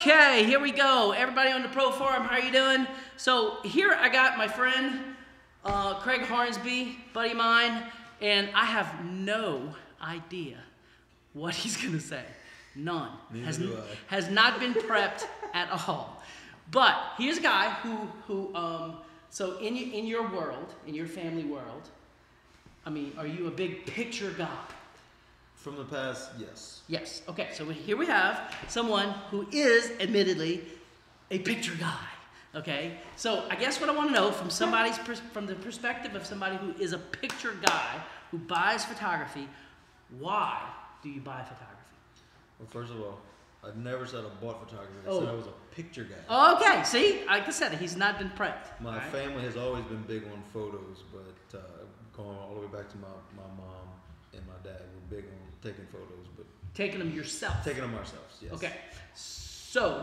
Okay, here we go. Everybody on the Pro Forum, how are you doing? So here I got my friend, Craig Hornsby, buddy of mine, and I have no idea what he's gonna say. None. Has not been prepped at all. But here's a guy so in your world, in your family world, I mean, are you a big picture guy? From the past, yes. Yes. Okay, so here we have someone who is admittedly a picture guy. Okay, so I guess what I want to know from from the perspective of somebody who is a picture guy who buys photography, why do you buy photography? Well, first of all, I've never said I bought photography. I said I was a picture guy. Okay, see, like I said, he's not been prepped. My family has always been big on photos, but going all the way back to my mom and my dad were big on taking photos, but taking them yourself. Taking them ourselves, yes. Okay, so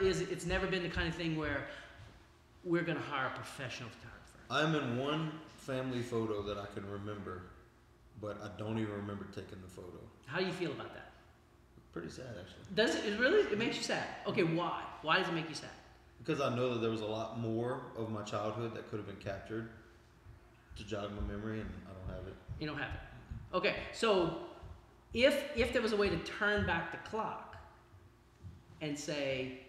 it's never been the kind of thing where we're gonna hire a professional photographer. I'm in one family photo that I can remember, but I don't even remember taking the photo. How do you feel about that? Pretty sad, actually. Does it? It really? It makes you sad. Okay, why? Why does it make you sad? Because I know that there was a lot more of my childhood that could have been captured to jog my memory, and I don't have it. You don't have it. Okay, so if there was a way to turn back the clock and say,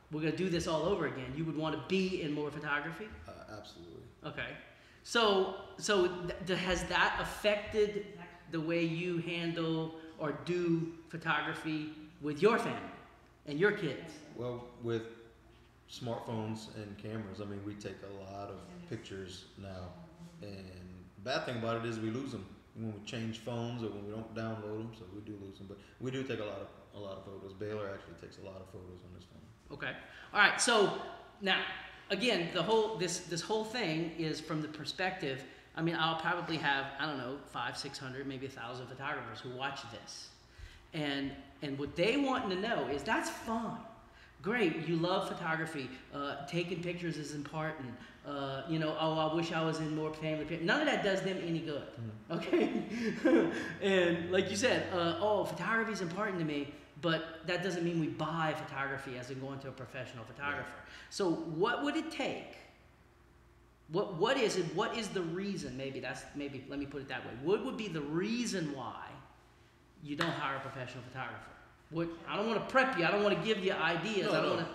we're going to do this all over again, you would want to be in more photography? Absolutely. Okay. So has that affected the way you handle or do photography with your family and your kids? Well, with smartphones and cameras, I mean, we take a lot of pictures now, and the bad thing about it is we lose them when we change phones or when we don't download them, so we do lose them. But we do take a lot of photos. Baylor actually takes a lot of photos on his phone. Okay. All right. So now, again, this whole thing is from the perspective. I mean, I'll probably have, I don't know, 500, 600, maybe 1,000 photographers who watch this, and what they want to know is that's fine. Great, you love photography. Taking pictures is important. I wish I was in more family pictures. None of that does them any good. Okay? And like you said, photography is important to me, but that doesn't mean we buy photography as in going to a professional photographer. Right. So what would it take? What is it? What is the reason? Maybe let me put it that way. What would be the reason why you don't hire a professional photographer? I don't want to prep you. I don't want to give you ideas. I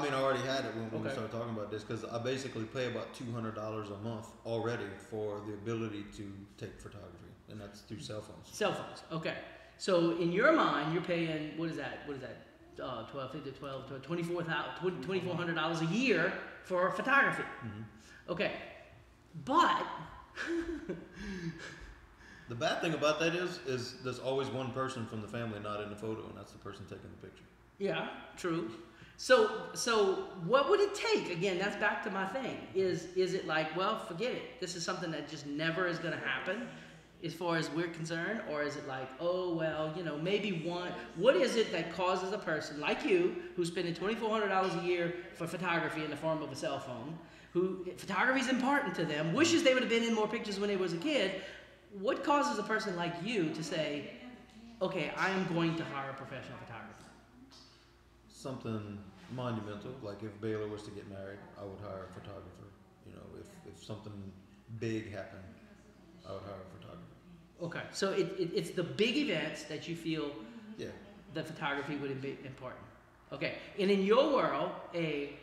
mean, I already had it when we started talking about this, because I basically pay about $200 a month already for the ability to take photography, and that's through cell phones. Cell phones. Okay. So in your mind, you're paying what is that? $2,400 a year for photography. Mm-hmm. Okay, but the bad thing about that is there's always one person from the family not in the photo, and that's the person taking the picture. Yeah, true. So what would it take? Again, that's back to my thing. Is it like, well, forget it. This is something that just never is going to happen as far as we're concerned? Or is it like, oh, well, maybe one. What is it that causes a person like you, who's spending $2,400 a year for photography in the form of a cell phone, who photography is important to them, wishes they would have been in more pictures when they was a kid? What causes a person like you to say, okay, I am going to hire a professional photographer? Something monumental, like if Baylor was to get married, I would hire a photographer. If something big happened, I would hire a photographer. Okay, so it's the big events that you feel the photography would be important. Okay, and in your world, a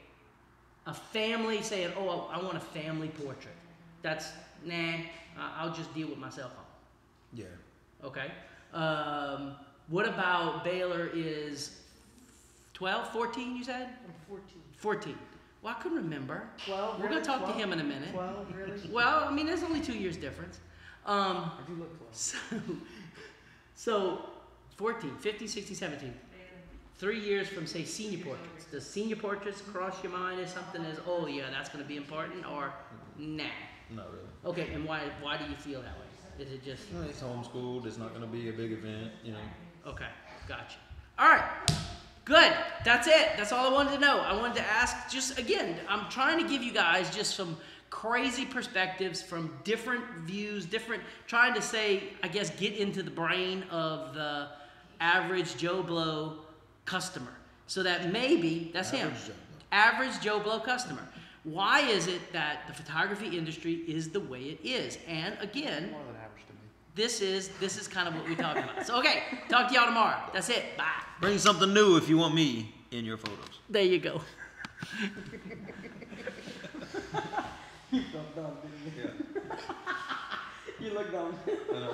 family saying, oh, I want a family portrait. That's, I'll just deal with my cell phone. Yeah. Okay. What about Baylor is 12, 14, you said? 14. 14. Well, I couldn't remember. 12. We're going to talk to him in a minute. 12, really? Well, I mean, there's only 2 years difference. I do look close. So 14, 15, 16, 17. 3 years from, say, senior portraits. Does senior portraits cross your mind as something as, oh, yeah, that's going to be important, or nah? Not really. Okay, and why do you feel that way? Is it just... It's homeschooled. It's not going to be a big event, Okay, gotcha. All right, good. That's it. That's all I wanted to know. I wanted to ask, just again, I'm trying to give you guys just some crazy perspectives from different views, trying to say, I guess, get into the brain of the average Joe Blow customer. So that maybe, that's him, Average Joe. average Joe Blow customer. Why is it that the photography industry is the way it is? And again, More than average to me. this is kind of what we're talking about. So okay, talk to y'all tomorrow. That's it. Bye. Bring something new if you want me in your photos. There you go. You felt dumb, didn't you? Yeah. You look dumb. I know.